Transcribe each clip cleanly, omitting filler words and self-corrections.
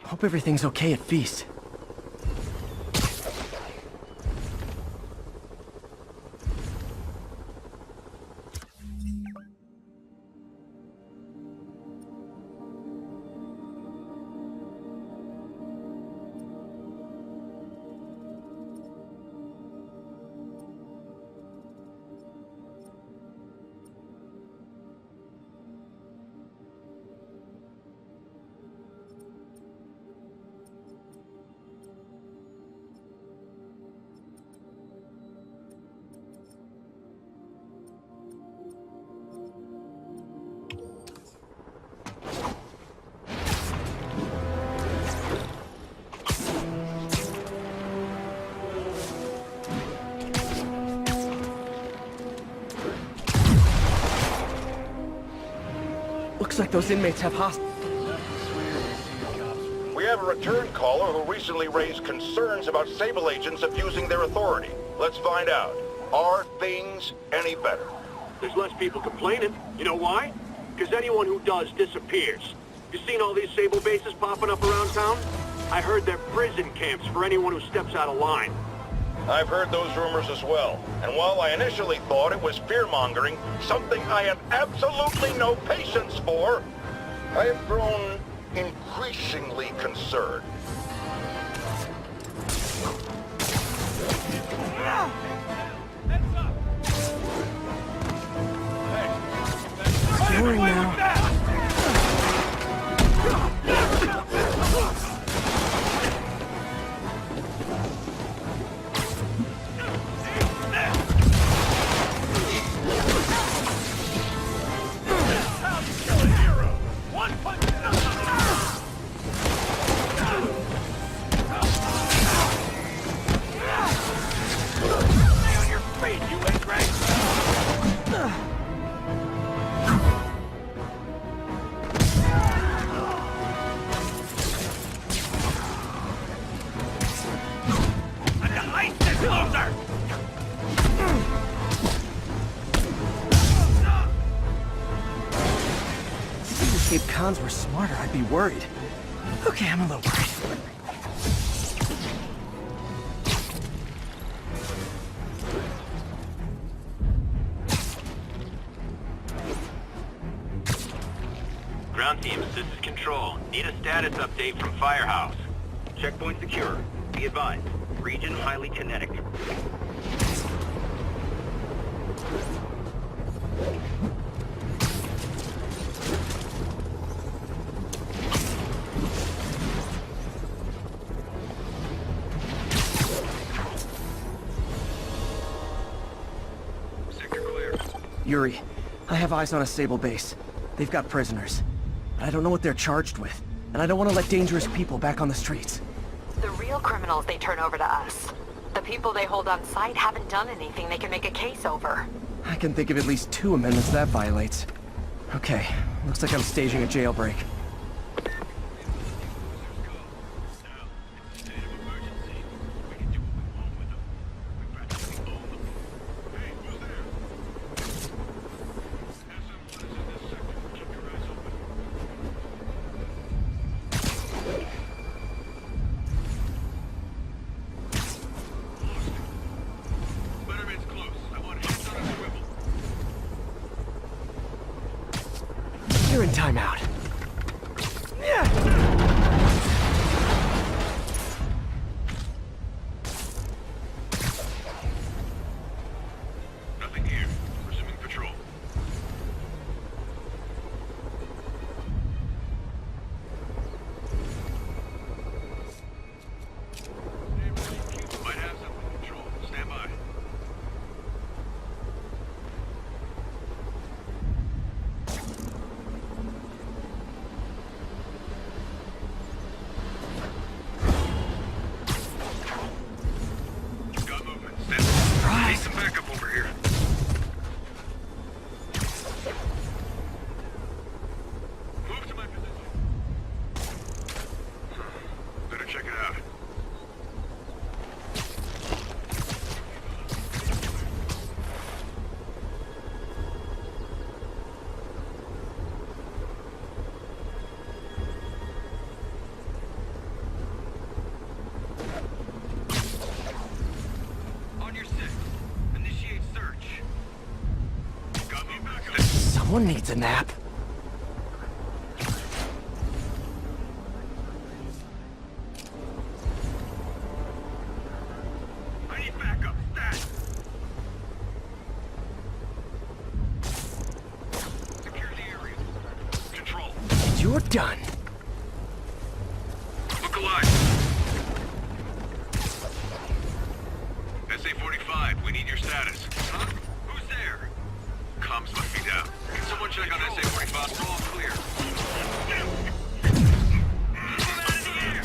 Hope everything's okay at Feast. Looks like those inmates have We have a return caller who recently raised concerns about Sable agents abusing their authority. Let's find out. Are things any better? There's less people complaining. You know why? Because anyone who does disappears. You seen all these Sable bases popping up around town? I heard they're prison camps for anyone who steps out of line. I've heard those rumors as well. And while I initially thought it was fear-mongering, something I have absolutely no patience for, I have grown increasingly concerned. boring now. If cons were smarter, I'd be worried. Okay, I'm a little worried. Ground teams, this is Control. Need a status update from Firehouse. Checkpoint secure. Be advised. Region highly kinetic. Yuri, I have eyes on a Sable base. They've got prisoners. I don't know what they're charged with, and I don't want to let dangerous people back on the streets. The real criminals they turn over to us. The people they hold on site haven't done anything they can make a case over. I can think of at least 2 amendments that violates. Okay, looks like I'm staging a jailbreak. You're in timeout. Nothing here. Resuming patrol. Might have something. Control. Stand by. One needs a nap. I need backup. Stat. Secure the area. Control. And you're done. Look alive. SA-45, we need your status. Huh? Who's there? Comms must be down. Can someone check on SA-45? We're all clear. Move out of the air!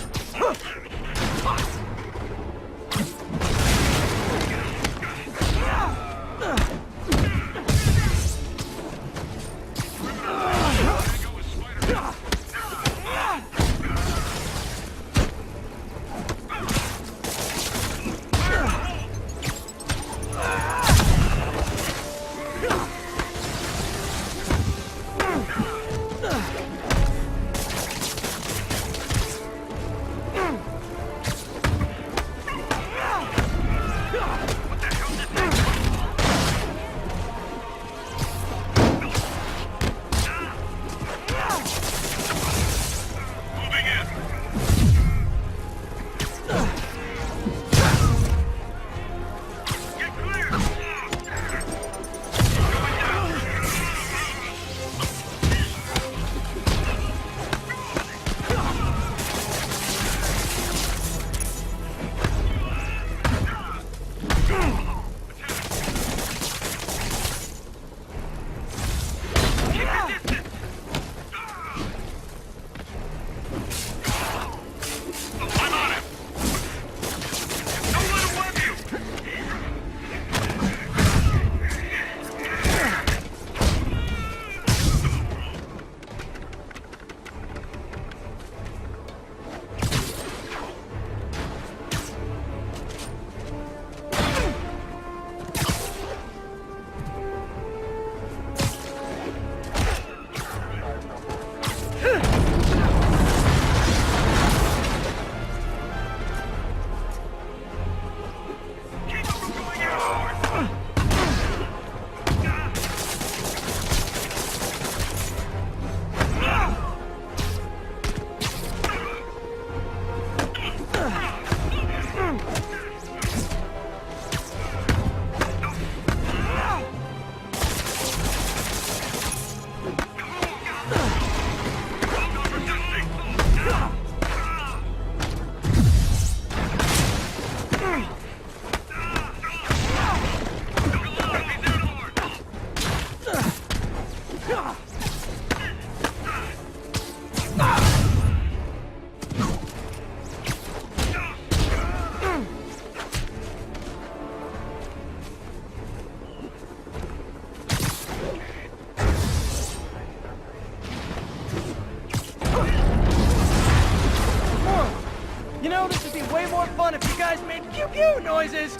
Fun if you guys made pew-pew noises!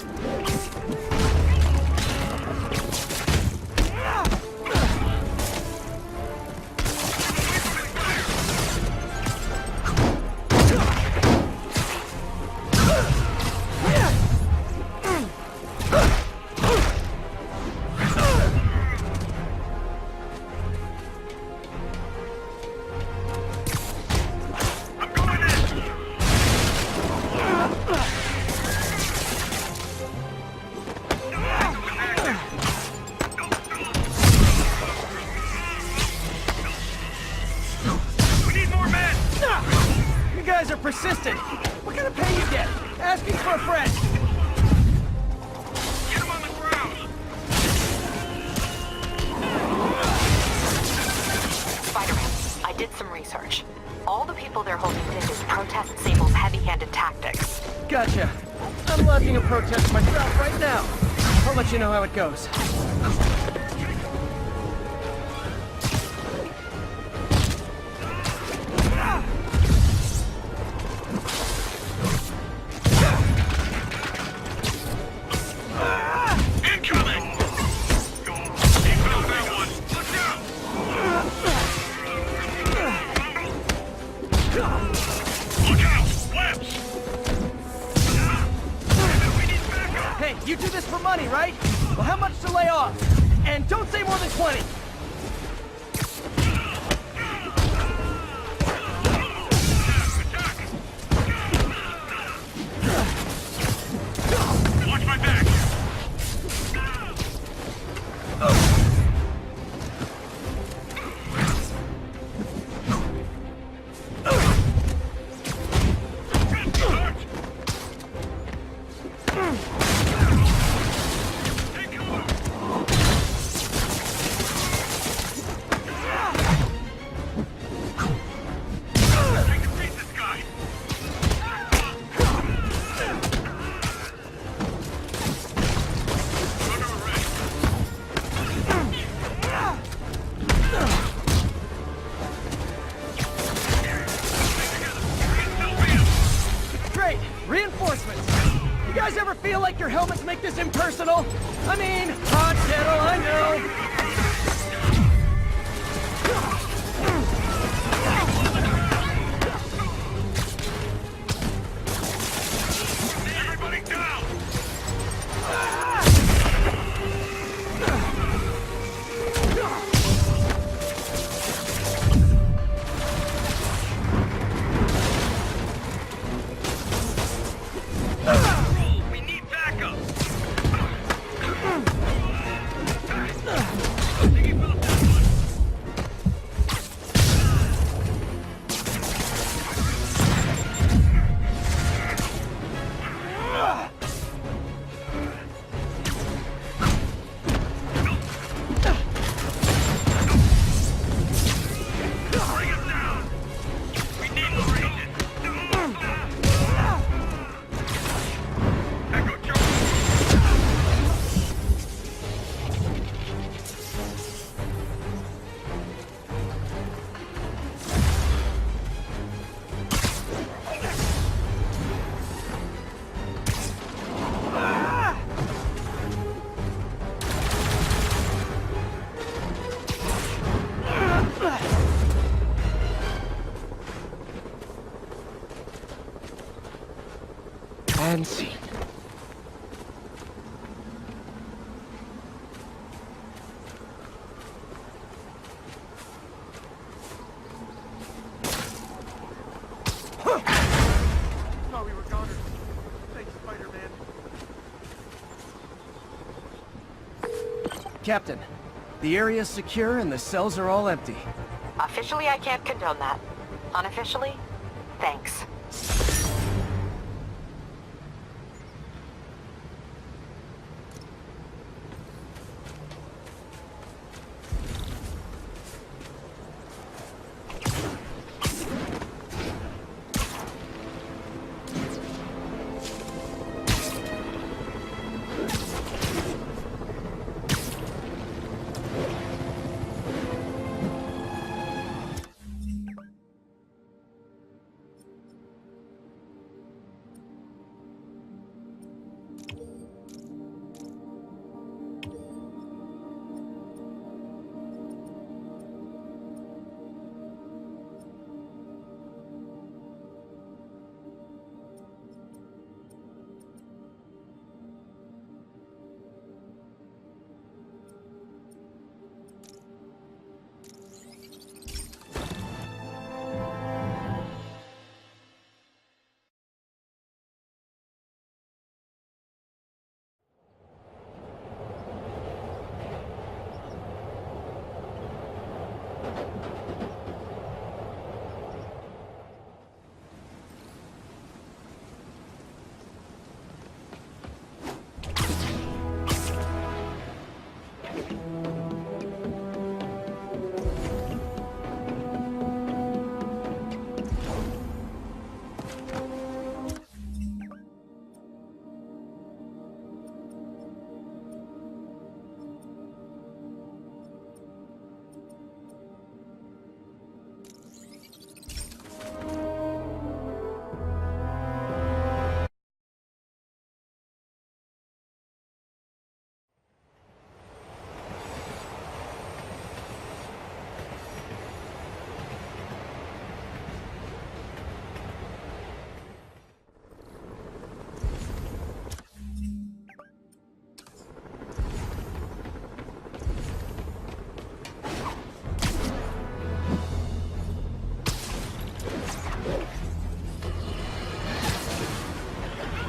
Persistent! What kind of pay you get? Asking for a friend! Get him on the ground! Spider-Man, I did some research. All the people they're holding did is protest Sable's heavy-handed tactics. Gotcha. I'm lodging a protest myself right now. I'll let you know how it goes. You do this for money, right? Well, how much to lay off? And don't say more than 20! You guys ever feel like your helmets make this impersonal? I mean, hot kettle, I know. And scene. Thought we were goners. Thanks, Spider-Man. Captain, the area's secure and the cells are all empty. Officially, I can't condone that. Unofficially, thanks.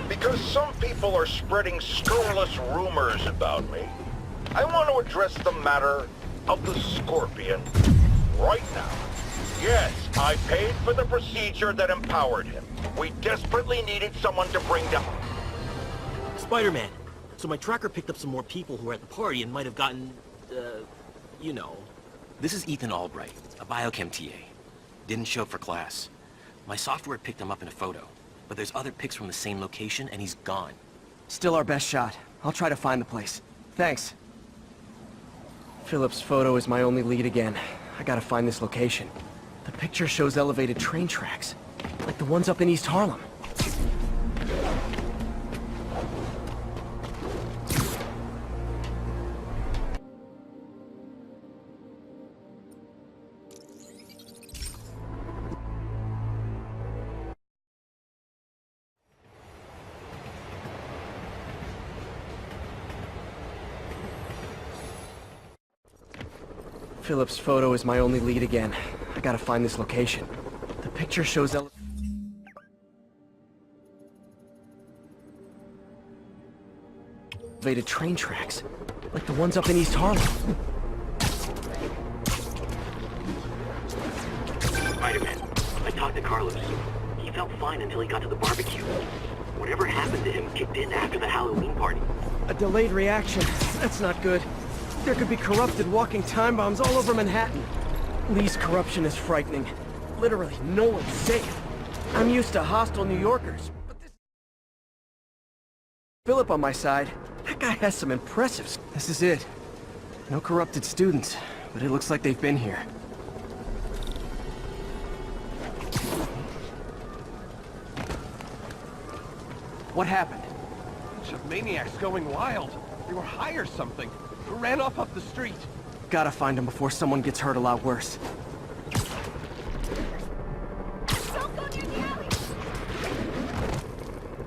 Because some people are spreading scurrilous rumors about me, I want to address the matter of the Scorpion right now. Yes, I paid for the procedure that empowered him. We desperately needed someone to bring down... Spider-Man. So my tracker picked up some more people who were at the party and might have gotten, you know. This is Ethan Albright, a biochem TA. Didn't show up for class. My software picked him up in a photo, but there's other pics from the same location and he's gone. Still our best shot. I'll try to find the place. Thanks. Philip's photo is my only lead again. I gotta find this location. The picture shows elevated train tracks, like the ones up in East Harlem. Philip's photo is my only lead again. I gotta find this location. The picture shows elevated train tracks, like the ones up in East Harlem. Spider-Man, I talked to Carlos. He felt fine until he got to the barbecue. Whatever happened to him kicked in after the Halloween party. A delayed reaction. That's not good. There could be corrupted walking time bombs all over Manhattan. Lee's corruption is frightening. Literally, no one's safe. I'm used to hostile New Yorkers, but this... Philip on my side. That guy has some impressives. This is it. No corrupted students, but it looks like they've been here. What happened? A bunch of maniacs going wild. They were high or something. Ran off up the street. Gotta find them before someone gets hurt a lot worse. Don't go near the alley!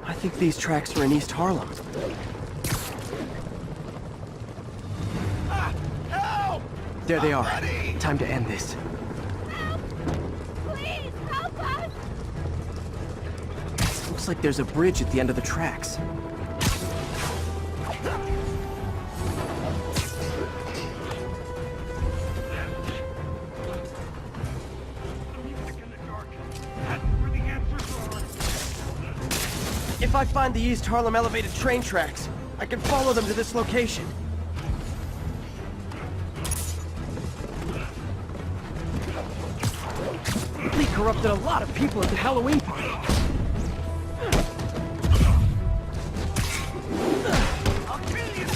I think these tracks are in East Harlem. Ah! Help! There they are. Somebody! Time to end this. Help! Please, help us! Looks like there's a bridge at the end of the tracks. If I find the East Harlem elevated train tracks, I can follow them to this location. Lee corrupted a lot of people at the Halloween party. I'll kill you!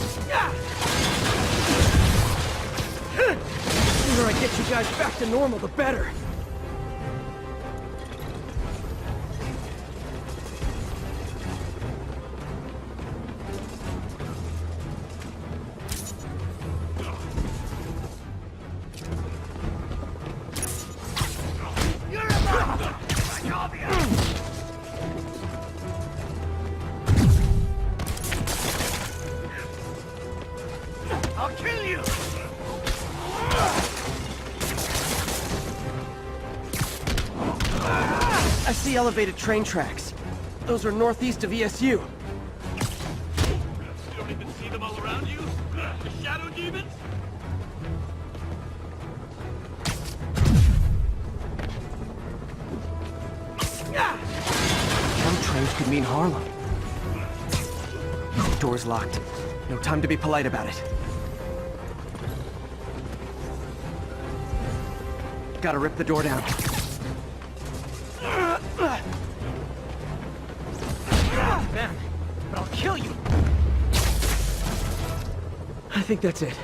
The sooner I get you guys back to normal, the better. I'll kill you! I see elevated train tracks. Those are northeast of ESU. You don't even see them all around you? The shadow demons? Them trains could mean Harlem. Door's locked. No time to be polite about it. Gotta rip the door down. Man, but I'll kill you! I think that's it.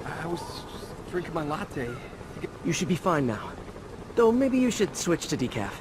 I was just drinking my latte. You should be fine now. Though maybe you should switch to decaf.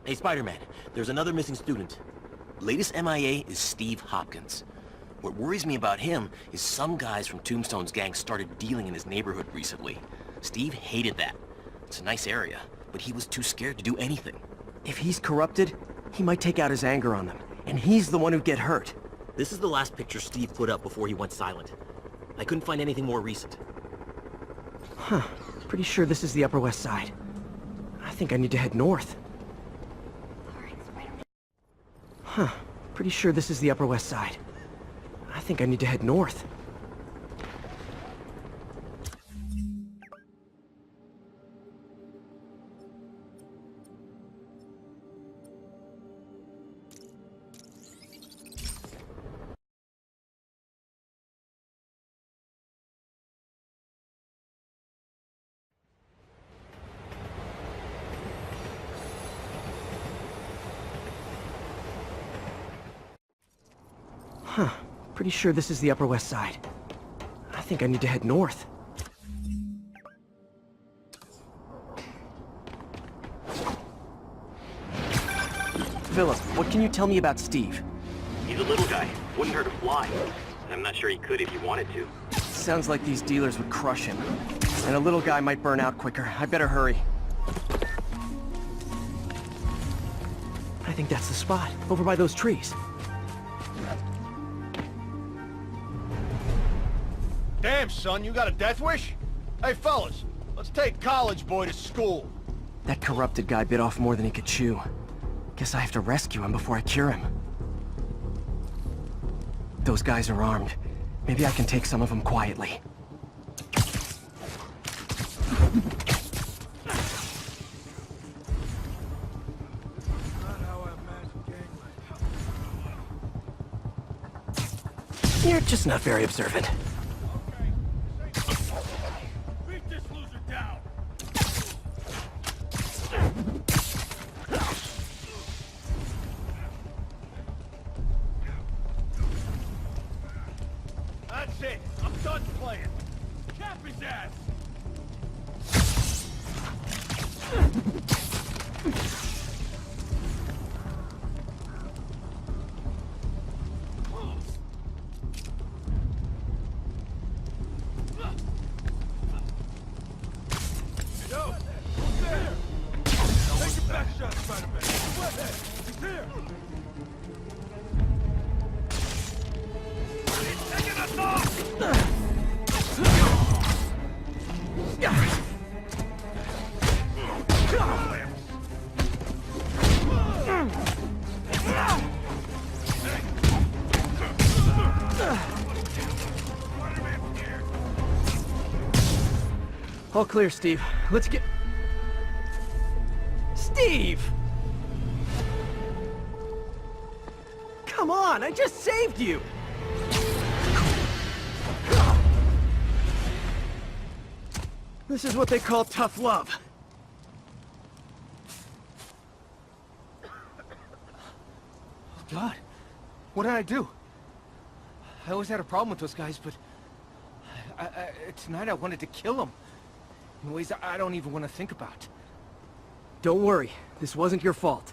Hey, Spider-Man, there's another missing student. Latest MIA is Steve Hopkins. What worries me about him is some guys from Tombstone's gang started dealing in his neighborhood recently. Steve hated that. It's a nice area, but he was too scared to do anything. If he's corrupted, he might take out his anger on them, and he's the one who'd get hurt. This is the last picture Steve put up before he went silent. I couldn't find anything more recent. Huh. Pretty sure this is the Upper West Side. I think I need to head north. Huh. Pretty sure this is the Upper West Side. I think I need to head north. Huh. Pretty sure this is the Upper West Side. I think I need to head north. Philip, what can you tell me about Steve? He's a little guy. Wouldn't hurt to fly. I'm not sure he could if he wanted to. Sounds like these dealers would crush him. And a little guy might burn out quicker. I better hurry. I think that's the spot, over by those trees. Damn, son, you got a death wish? Hey, fellas, let's take college boy to school. That corrupted guy bit off more than he could chew. Guess I have to rescue him before I cure him. Those guys are armed. Maybe I can take some of them quietly. You're just not very observant. That's it. I'm done playing. Cap his ass. Yo, who's there? Take a back shot, Spider-Man. Flathead, he's here. All clear, Steve. Let's get... Steve! Come on, I just saved you! This is what they call tough love. God, what did I do? I always had a problem with those guys, but... tonight I wanted to kill them. In ways I don't even want to think about. Don't worry, this wasn't your fault.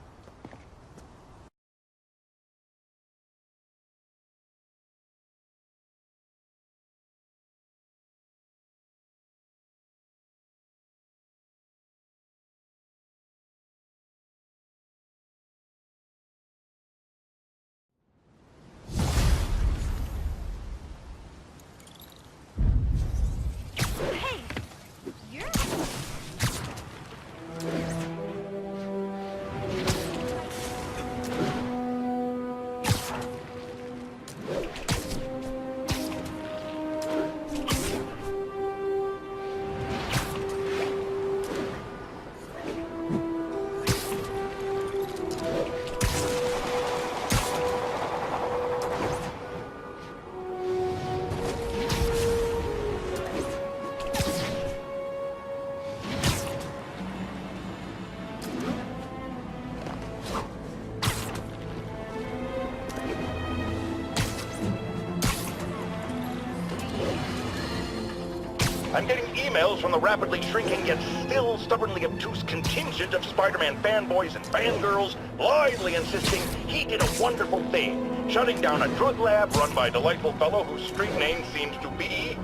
I'm getting emails from the rapidly shrinking yet still stubbornly obtuse contingent of Spider-Man fanboys and fangirls blithely insisting he did a wonderful thing, shutting down a drug lab run by a delightful fellow whose street name seems to be,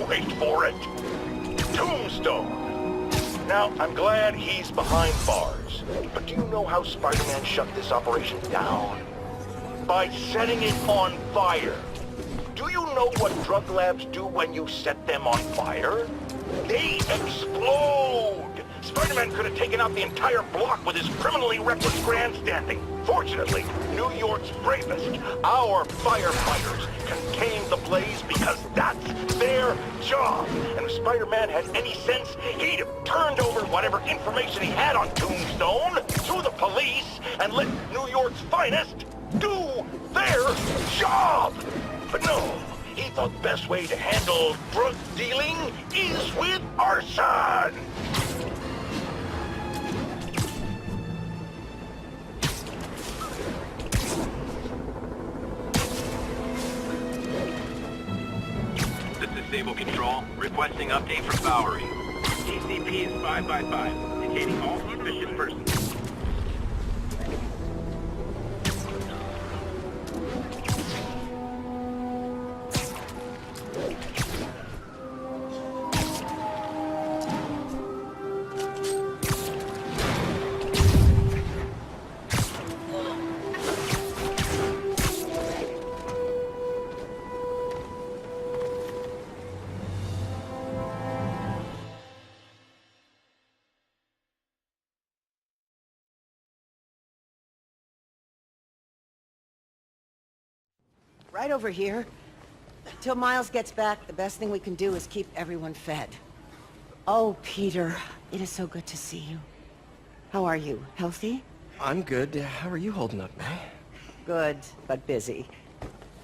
wait for it, Tombstone. Now, I'm glad he's behind bars, but do you know how Spider-Man shut this operation down? By setting it on fire. Do you know what drug labs do when you set them on fire? They explode! Spider-Man could have taken out the entire block with his criminally reckless grandstanding. Fortunately, New York's bravest, our firefighters, contained the blaze because that's their job. And if Spider-Man had any sense, he'd have turned over whatever information he had on Tombstone to the police and let New York's finest do their job. But no, he thought the best way to handle drug dealing is with arson. This is Sable Control, requesting update from Bowery. TCP is 5x5, indicating all suspicious persons. Right over here. Till Miles gets back, the best thing we can do is keep everyone fed. Oh, Peter, it is so good to see you. How are you? Healthy? I'm good. How are you holding up, May? Good, but busy.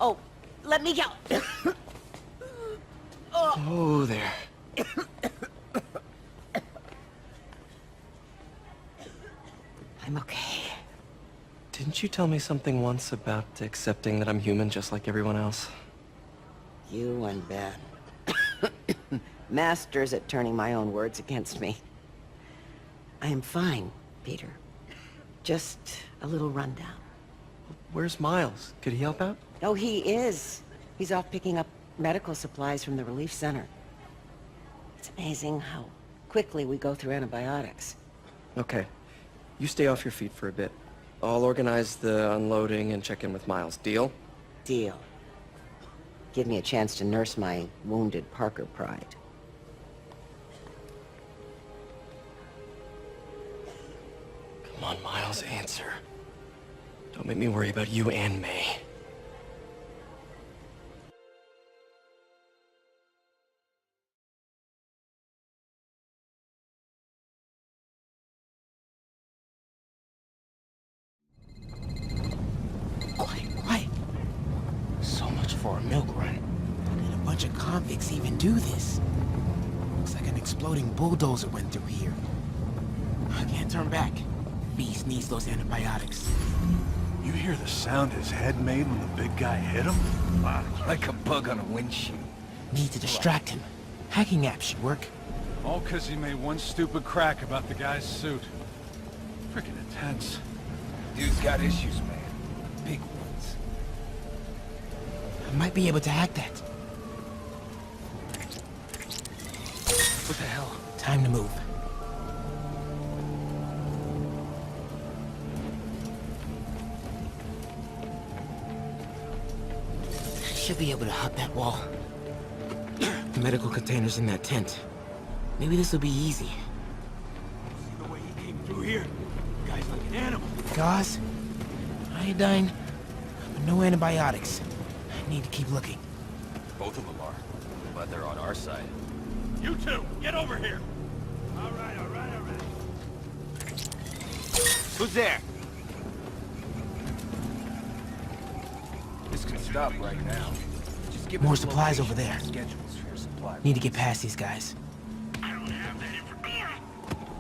Oh, let me go. Oh, there. I'm okay. Didn't you tell me something once about accepting that I'm human just like everyone else? You and Ben. Masters at turning my own words against me. I am fine, Peter. Just a little rundown. Where's Miles? Could he help out? Oh, he is. He's off picking up medical supplies from the relief center. It's amazing how quickly we go through antibiotics. Okay. You stay off your feet for a bit. I'll organize the unloading and check in with Miles. Deal? Deal. Give me a chance to nurse my wounded Parker pride. Come on, Miles, answer. Don't make me worry about you and May. Quiet. So much for a milk run. How did a bunch of convicts even do this? Looks like an exploding bulldozer went through here. I can't turn back. Beast needs those antibiotics. You hear the sound his head made when the big guy hit him? Like a bug on a windshield. Need to distract him. Hacking apps should work. All because he made one stupid crack about the guy's suit. Freaking intense. Dude's got issues, man. Big ones. I might be able to hack that. What the hell? Time to move. Should be able to hop that wall. Medical containers in that tent. Maybe this will be easy. See the way he came through here? The guy's like an animal. Gauze, iodine, but no antibiotics. I need to keep looking. Both of them are, but they're on our side. You two, get over here. All right. Who's there? This can stop right now. Just give More me the supplies location over there. and schedules for your supply. Need to get past these guys. I don't have that information.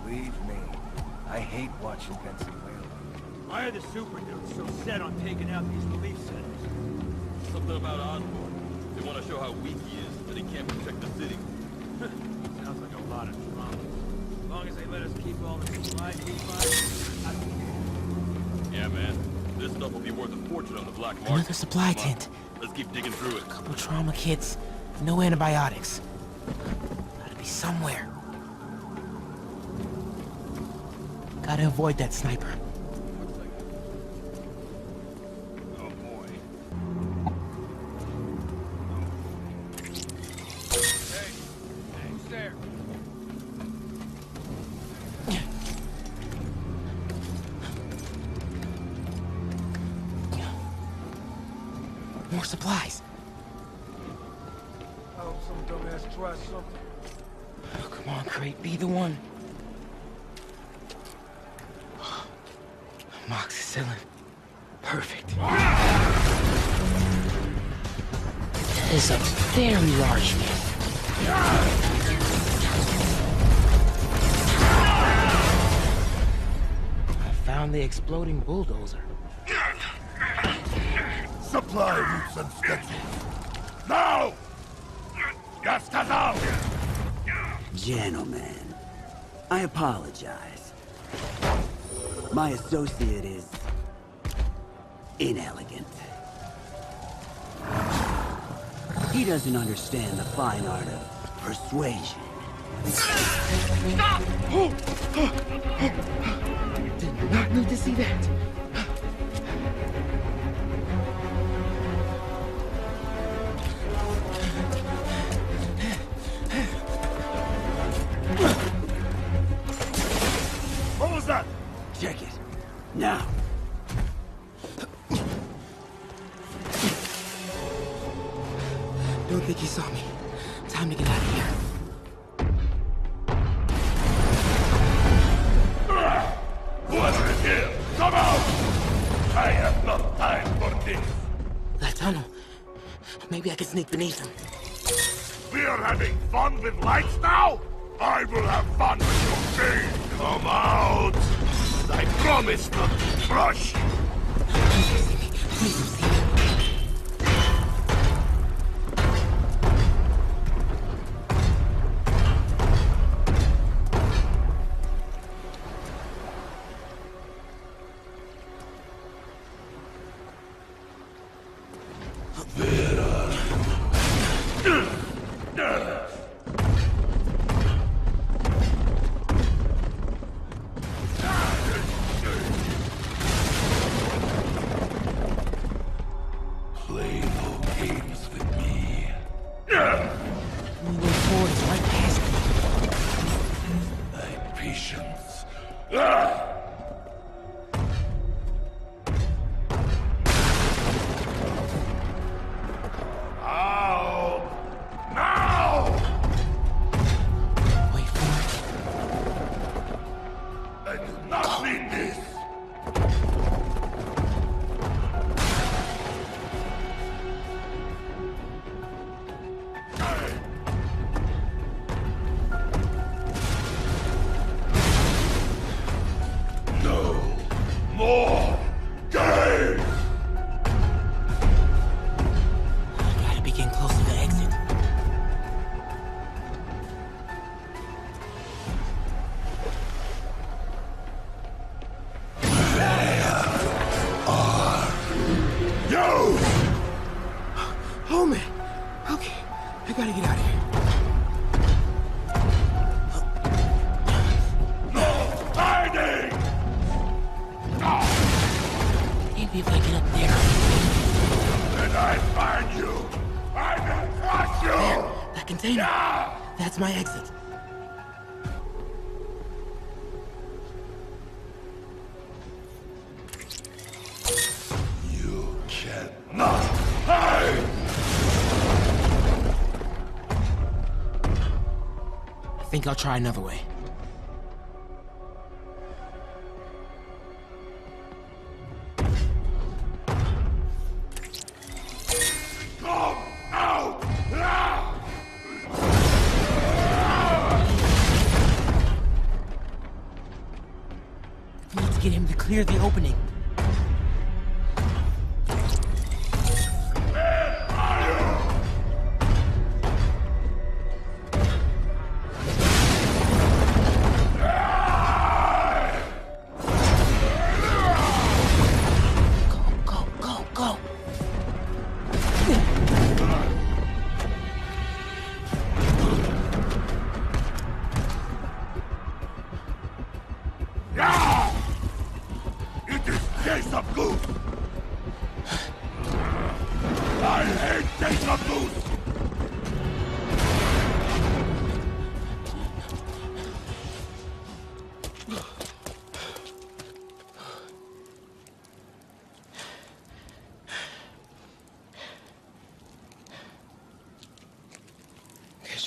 Believe me, I hate watching Benson wail. Why are the super dudes so set on taking out these relief centers? Something about Osborn. They want to show how weak he is, that he can't protect the city. Sounds like a lot of drama. As long as they let us keep all the supplies we find, I don't care. Yeah, man. This stuff will be worth a fortune on the black market. Another supply tent. Let's keep digging through it. Couple trauma kits. No antibiotics. Gotta be somewhere. Gotta avoid that sniper. Oh boy. Hey, who's there? More supplies. I hope some dumbass tries something. Oh, come on, Crate, be the one. Amoxicillin. Perfect. That is a very large man. I found the exploding bulldozer. Supply routes and schedules. Now! Gas out! Gentlemen, I apologize. My associate is inelegant. He doesn't understand the fine art of persuasion. Did not need to see that. What was that? Check it. Now. Don't think he saw me. Time to get out of here. Whoever is here, come out! I have no time for this. That tunnel. Maybe I can sneak beneath him. We are having fun with lights now? I will have fun with your game. Come out! I promise not to crush you. Please don't see me. Please don't see me. Play no games with me. Moving forward is right past me. My patience. Out! Now! Wait for it. I do not need this. No more games! Gotta be getting close to the exit. You! Oh man. Okay. I gotta get out of here. Hiding! Maybe if I get up there. When I find you, I will crush you! That container. Yeah! That's my exit. You cannot hide! I think I'll try another way. Come out! Ah! Need to get him to clear the opening. Where are you?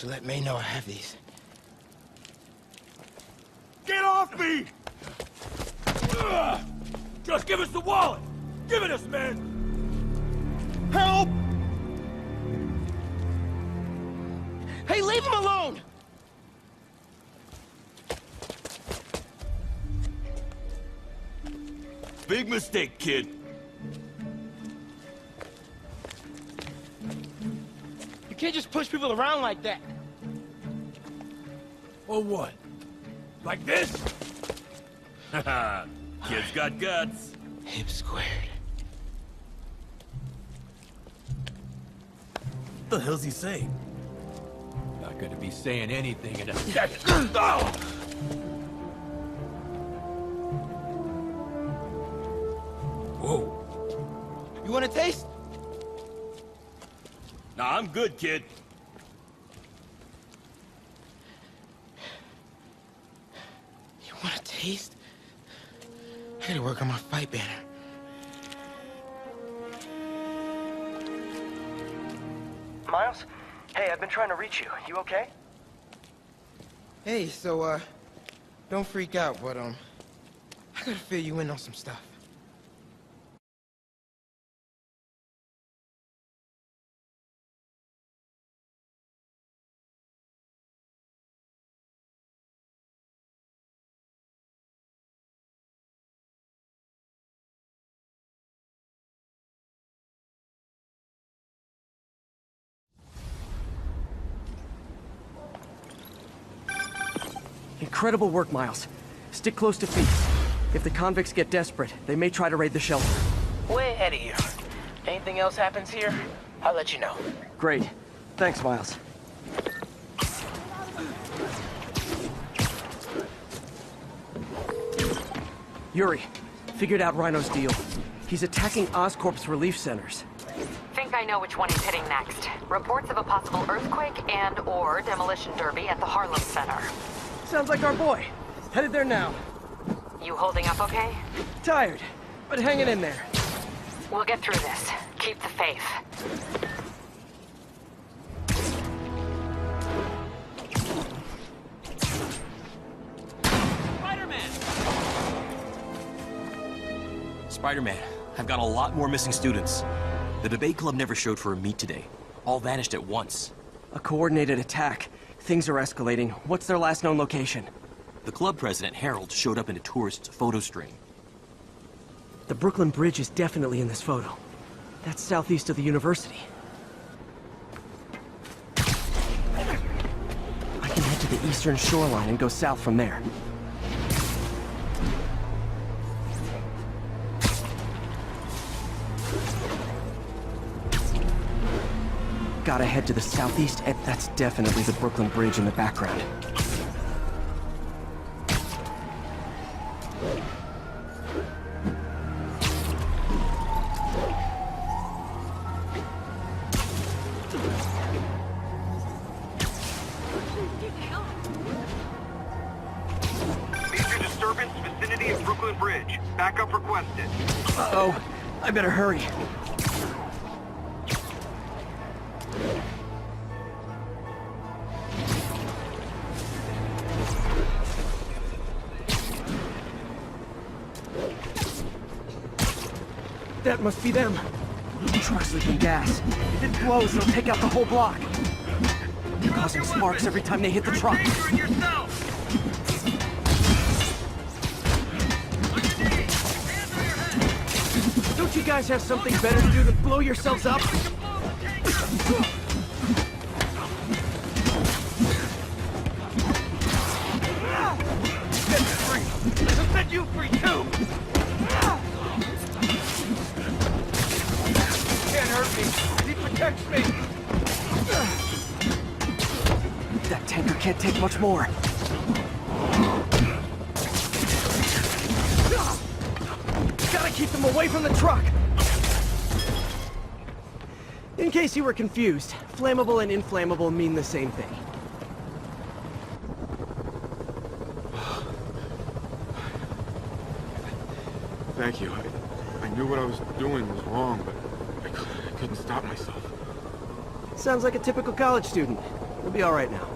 should let May know I have these. Get off me! Just give us the wallet! Give it us, man! Help! Hey, leave him alone! Big mistake, kid. You can't just push people around like that. Or what? Like this? Haha, kid's got guts. Hip squared. What the hell's he saying? Not gonna be saying anything in a second. Oh! Whoa. You want a taste? Nah, I'm good, kid. You want a taste? I gotta work on my fight banner. Miles? Hey, I've been trying to reach you. You okay? Hey, so, don't freak out, but, I gotta fill you in on some stuff. Incredible work, Miles. Stick close to Feast. If the convicts get desperate, they may try to raid the shelter. Way ahead of you. Anything else happens here, I'll let you know. Great. Thanks, Miles. Yuri, figured out Rhino's deal. He's attacking Oscorp's relief centers. Think I know which one he's hitting next. Reports of a possible earthquake and/or demolition derby at the Harlem Center. Sounds like our boy. Headed there now. You holding up okay? Tired, but hanging in there. We'll get through this. Keep the faith. Spider-Man, I've got a lot more missing students. The debate club never showed for a meet today. All vanished at once. A coordinated attack. Things are escalating. What's their last known location? The club president, Harold, showed up in a tourist's photo string. The Brooklyn Bridge is definitely in this photo. That's southeast of the university. I can head to the eastern shoreline and go south from there. Gotta head to the southeast edge. That's definitely the Brooklyn Bridge in the background. Major disturbance, vicinity of Brooklyn Bridge. Backup requested. Uh-oh. I better hurry. That must be them. The truck's leaking gas. If it blows, it'll take out the whole block. They're causing sparks every time they hit the truck. Don't you guys have something better to do than blow yourselves up? Set you free too! Can't hurt me. He protects me. That tanker can't take much more. Gotta keep them away from the truck! In case you were confused, flammable and inflammable mean the same thing. Thank you. I knew what I was doing was wrong, but I couldn't stop myself. Sounds like a typical college student. We'll be all right now.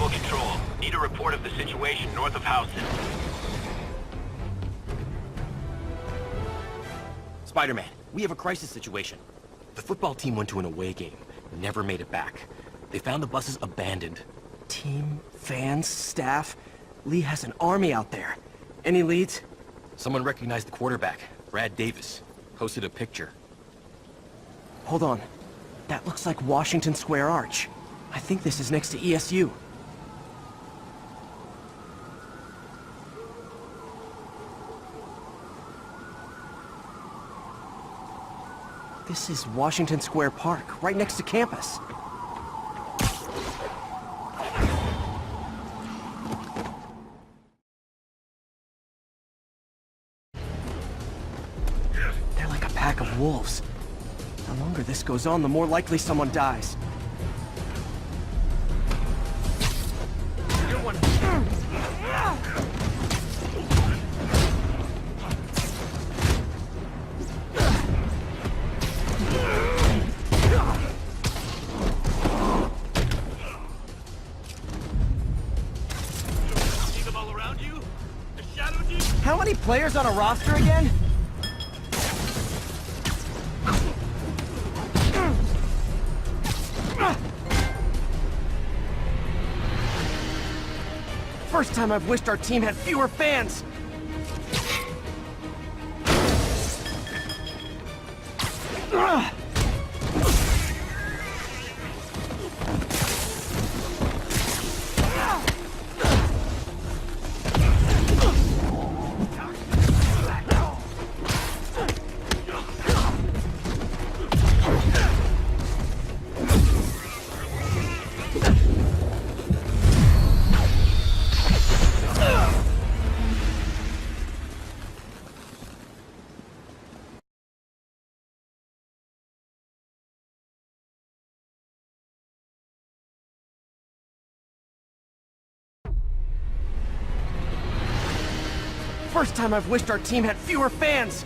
Control. Need a report of the situation north of Houston. Spider-Man, we have a crisis situation. The football team went to an away game, never made it back. They found the buses abandoned. Team, fans, staff. Lee has an army out there. Any leads? Someone recognized the quarterback, Brad Davis. Posted a picture. Hold on. That looks like Washington Square Arch. I think this is next to ESU. This is Washington Square Park, right next to campus. They're like a pack of wolves. The longer this goes on, the more likely someone dies. You're one. How many players on a roster again? First time I've wished our team had fewer fans. First time I've wished our team had fewer fans.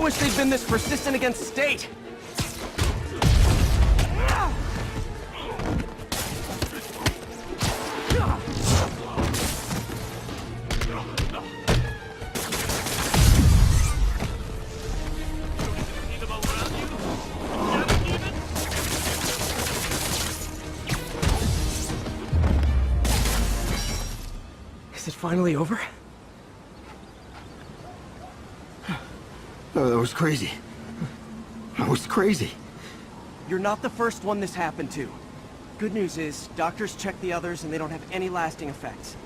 wish they'd been this persistent against state. Is it finally over? No, that was crazy. That was crazy. You're not the first one this happened to. Good news is, doctors checked the others and they don't have any lasting effects.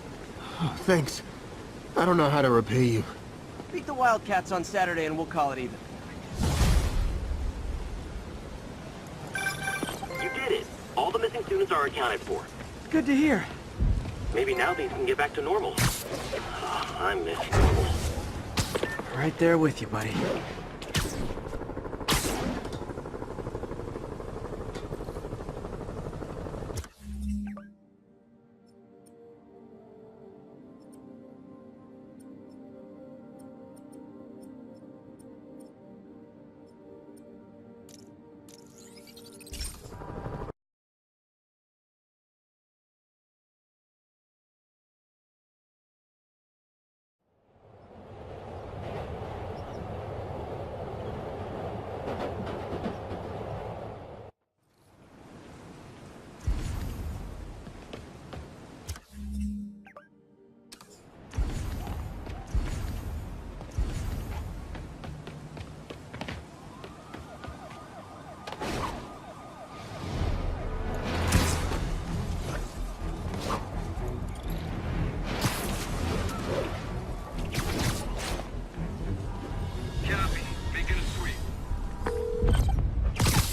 Oh, thanks. I don't know how to repay you. Beat the Wildcats on Saturday and we'll call it even. You did it. All the missing students are accounted for. Good to hear. Maybe now things can get back to normal. I miss normal. Right there with you, buddy.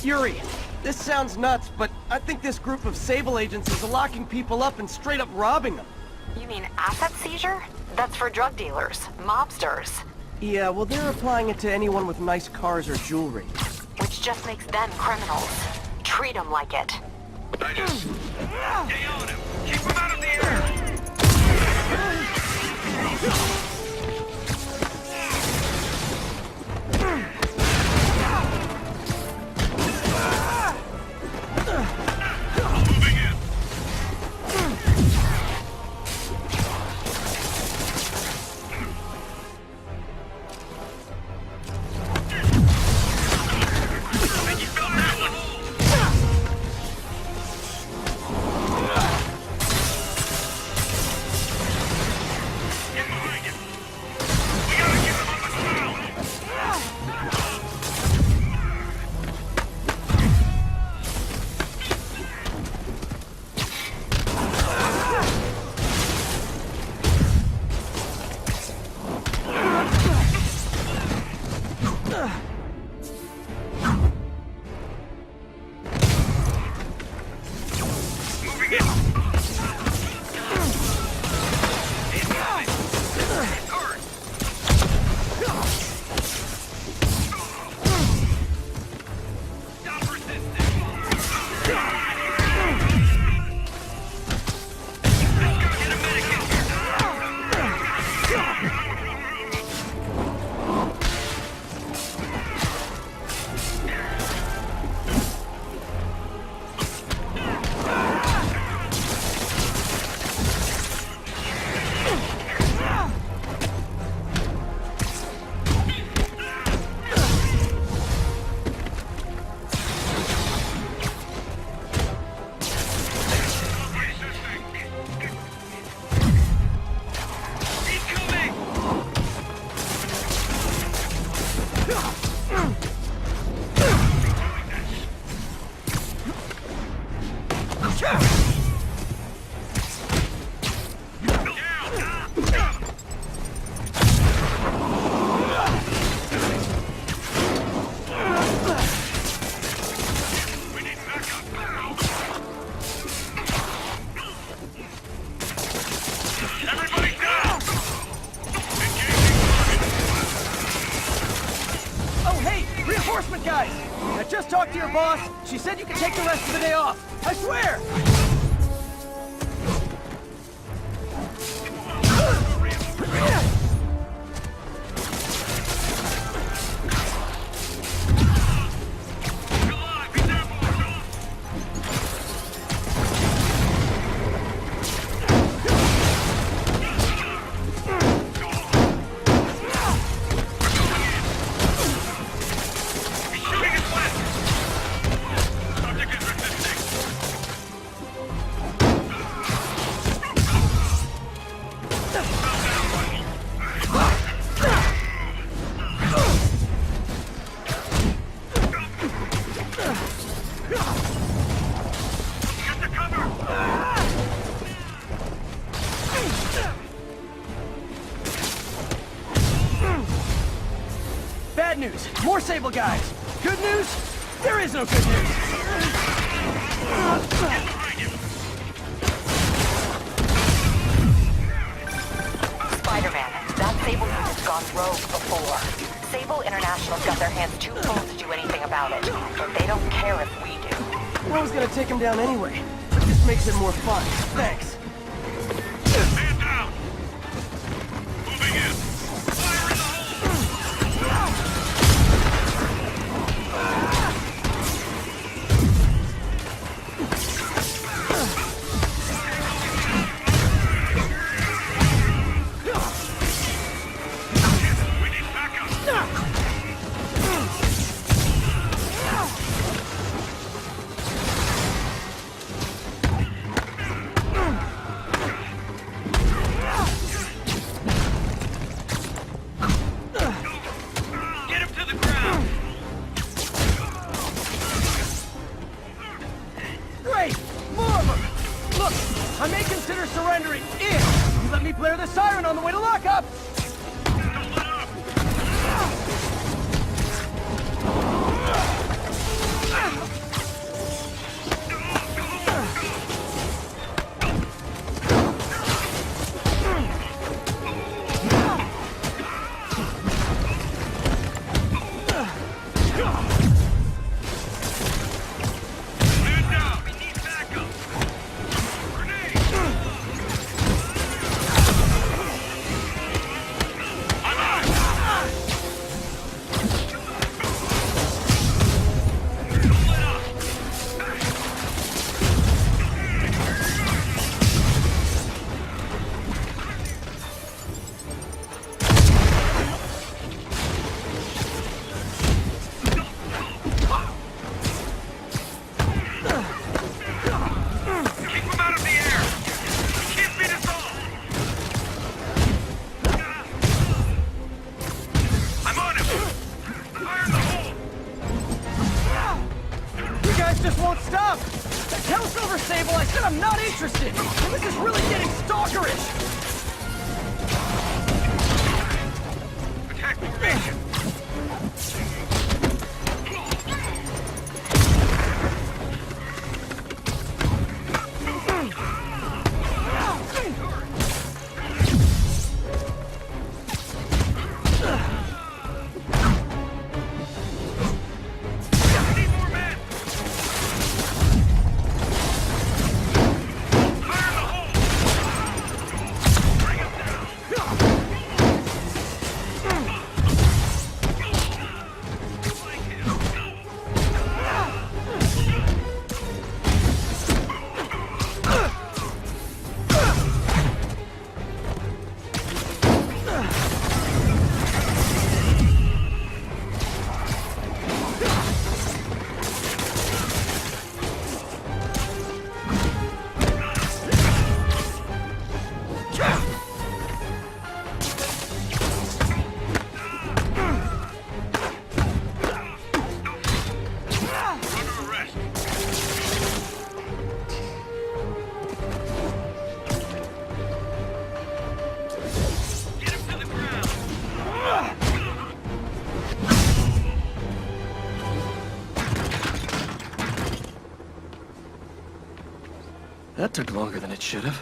Yuri, this sounds nuts, but I think this group of Sable agents is locking people up and straight up robbing them. You mean asset seizure? That's for drug dealers, mobsters. Yeah, well, they're applying it to anyone with nice cars or jewelry. Which just makes them criminals. Treat them like it. Stay on him! Keep him out of the air! Reinforcement guys! I just talked to your boss. She said you can take the rest of the day off. I swear! Bad news, more Sable guys. Good news, there is no good news. Spider-Man, that Sable unit's gone rogue before. Sable International's got their hands too full to do anything about it, but they don't care if we do. I was gonna take him down anyway, but this makes it more fun. Thanks. Man down! Moving in! Fire in the hole! We need backup! Get him to the ground! Great! More of them! Look, I may consider surrendering if you let me blare the siren on the way to lockup! Don't let up! Man down! We need backup! Grenade! I'm out! Don't let up! Keep him out of the air! He can't beat us all! I'm on him! Fire in the hole! You guys just won't stop! Tell Silver Sable I said I'm not interested! This is really getting stalkerish! Attack formation! Need more men! Fire in the hole! Bring him Under arrest! Get him to the ground! That took longer than it should have.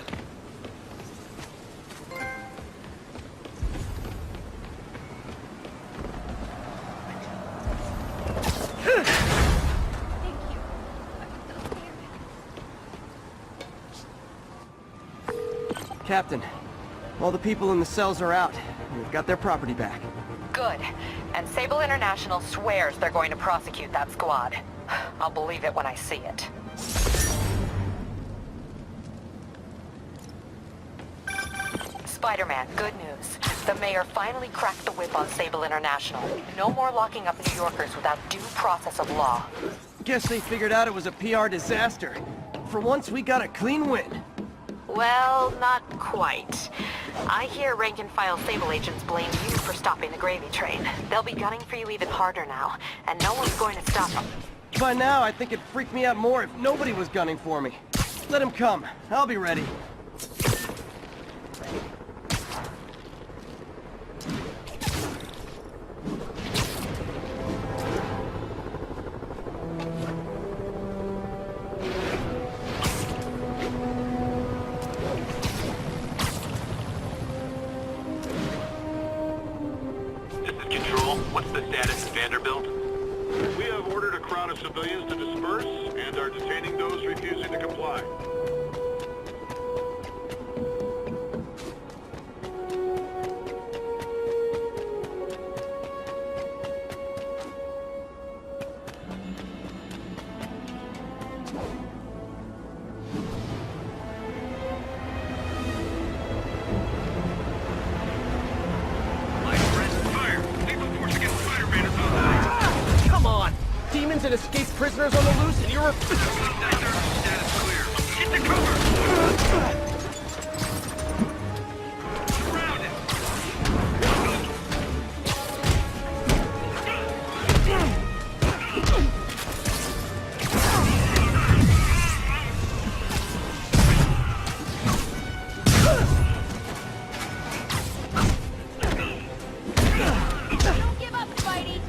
Captain, all the people in the cells are out. We've got their property back. Good. And Sable International swears they're going to prosecute that squad. I'll believe it when I see it. Spider-Man, good news. The mayor finally cracked the whip on Sable International. No more locking up New Yorkers without due process of law. Guess they figured out it was a PR disaster. For once, we got a clean win. Well, not quite. I hear rank-and-file Sable agents blame you for stopping the gravy train. They'll be gunning for you even harder now, and no one's going to stop them. By now, I think it'd freak me out more if nobody was gunning for me. Let him come. I'll be ready. Vanderbilt? We have ordered a crowd of civilians to disperse and are detaining those refusing to comply. Come on! Demons and escaped prisoners on the loose, and you're Status clear. Get to cover! Don't give up, Spidey!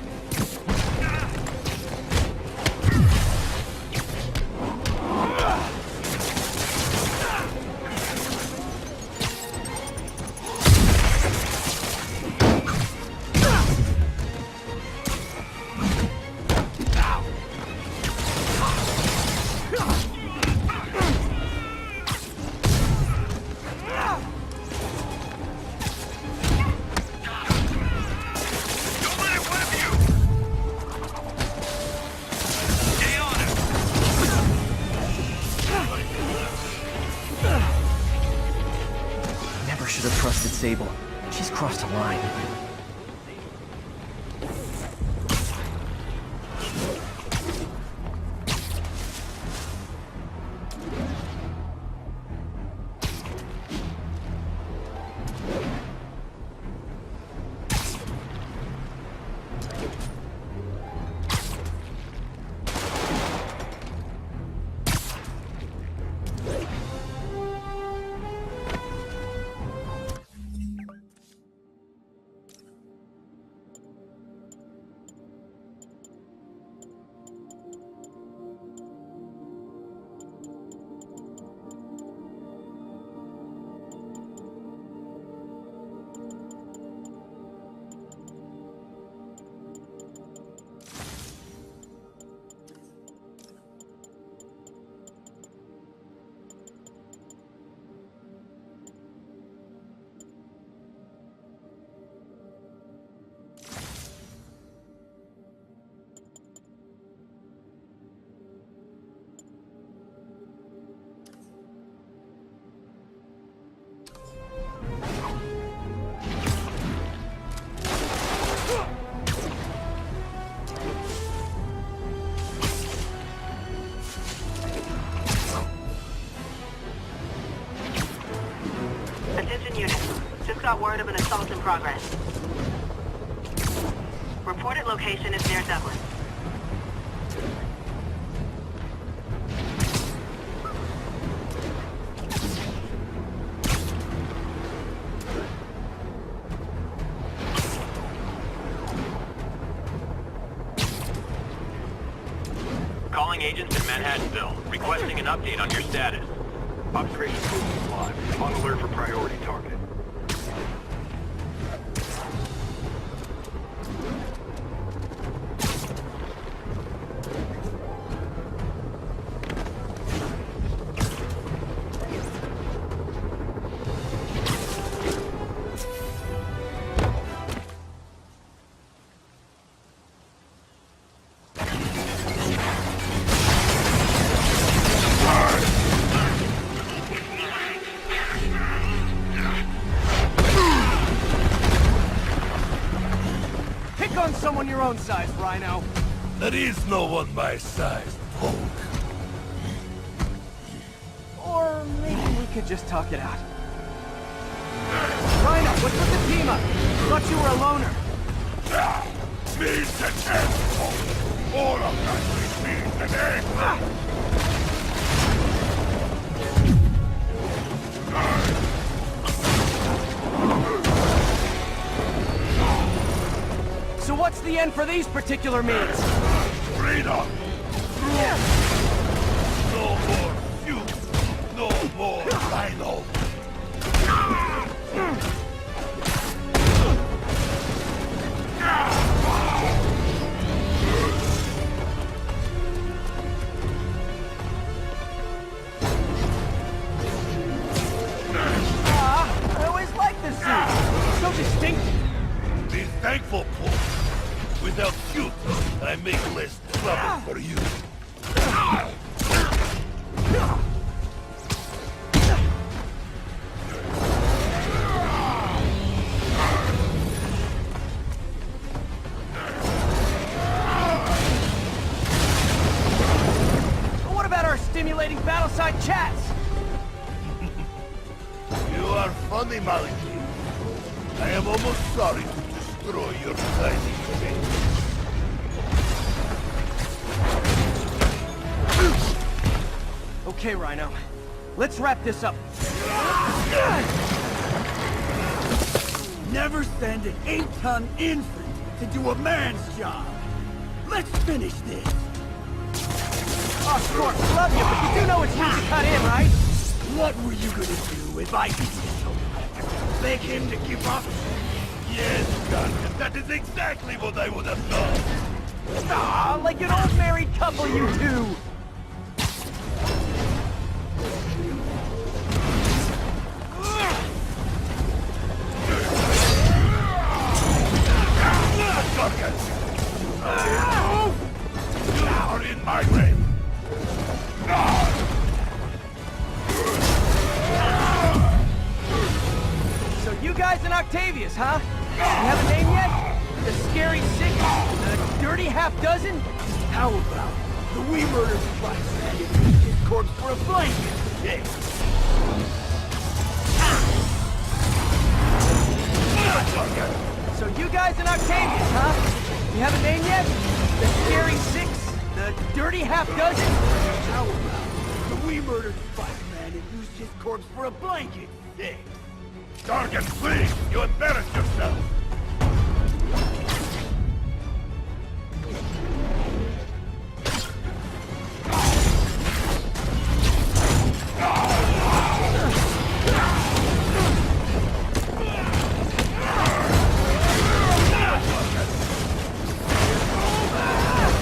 Never should have trusted Sable. She's crossed a line. got word of an assault in progress. Reported location is near Dublin. Calling agents in Manhattanville, requesting an update on your status. Observation post is live. On alert for priority target. Someone your own size, Rhino. There is no one my size, Poke. Or maybe we could just talk it out. Rhino, what's with the team up? Thought you were a loner. Means the chance, Poke. All of that means the name. So what's the end for these particular means? Freedom! No more feud! No more Rhino! shoot, I make less trouble for you. What about our stimulating battleside chats? You are funny, Maliki. I am almost sorry to destroy your tiny face. Okay, Rhino. Let's wrap this up. Never send an 8-ton infant to do a man's job. Let's finish this. Oh, Scorp, love you, but you do know it's easy to cut in, right? What were you gonna do if I did so? Beg him to give up? Yes, Gargan, that is exactly what I would have done. Ah, like an old married couple, you two. Gargan! You are in my way. So you guys in Octavius, huh? You have a name yet? The Scary Six? The Dirty Half Dozen? How about the we murdered the price and used his corpse for a blanket? Yeah. So you guys in Octavius, huh? You have a name yet? The Scary Six? The Dirty Half Dozen? How about the we murdered the price man and used his corpse for a blanket? Yeah. Gargan, please! You embarrass yourself!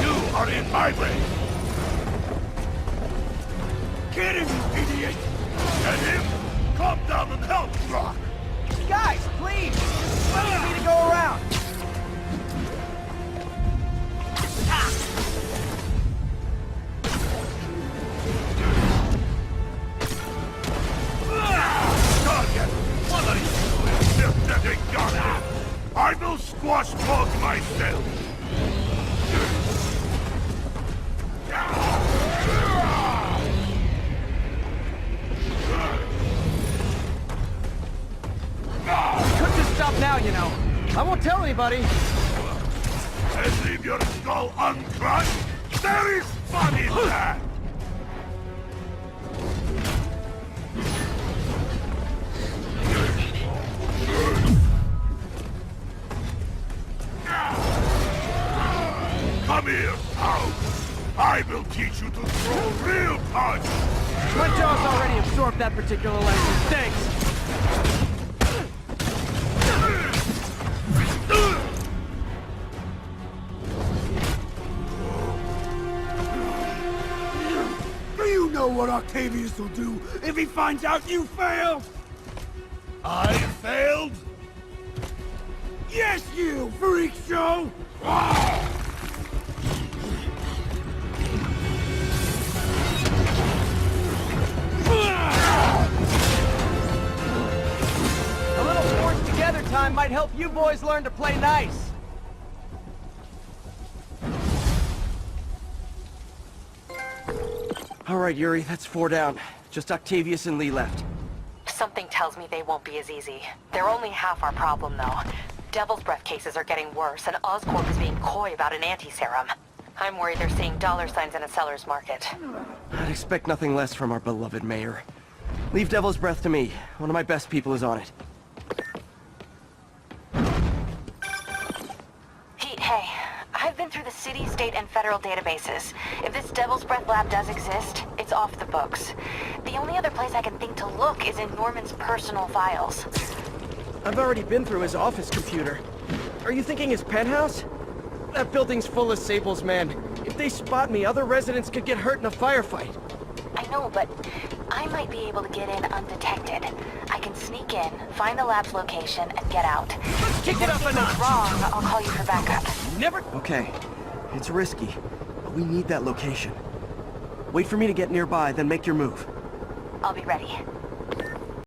You are in my way! Get him, you idiot! Get him? Calm down and help, Rock! Guys, please! There's plenty of me to go around! Target! What are you doing, self-setting Gargan? I will squash both myself! Could just stop now, you know. I won't tell anybody. And leave your skull uncrushed? There is fun in that! Come here, pal. I will teach you to throw real punch! My jaw's already absorbed that particular language. Thanks. Do you know what Octavius will do if he finds out you failed? I failed? Yes, you freak show! A little forced together time might help you boys learn to play nice. All right, Yuri, that's 4 down. Just Octavius and Lee left. Something tells me they won't be as easy. They're only half our problem, though. Devil's Breath cases are getting worse, and Oscorp is being coy about an anti-serum. I'm worried they're seeing dollar signs in a seller's market. I'd expect nothing less from our beloved mayor. Leave Devil's Breath to me. One of my best people is on it. Pete, hey. I've been through the city, state, and federal databases. If this Devil's Breath lab does exist, it's off the books. The only other place I can think to look is in Norman's personal files. I've already been through his office computer. Are you thinking his penthouse? That building's full of sables, man. If they spot me, other residents could get hurt in a firefight. I know, but I might be able to get in undetected. I can sneak in, find the lab's location, and get out. Let's kick it up a notch! Wrong, I'll call you for backup. never... Okay, it's risky, but we need that location. Wait for me to get nearby, then make your move. I'll be ready.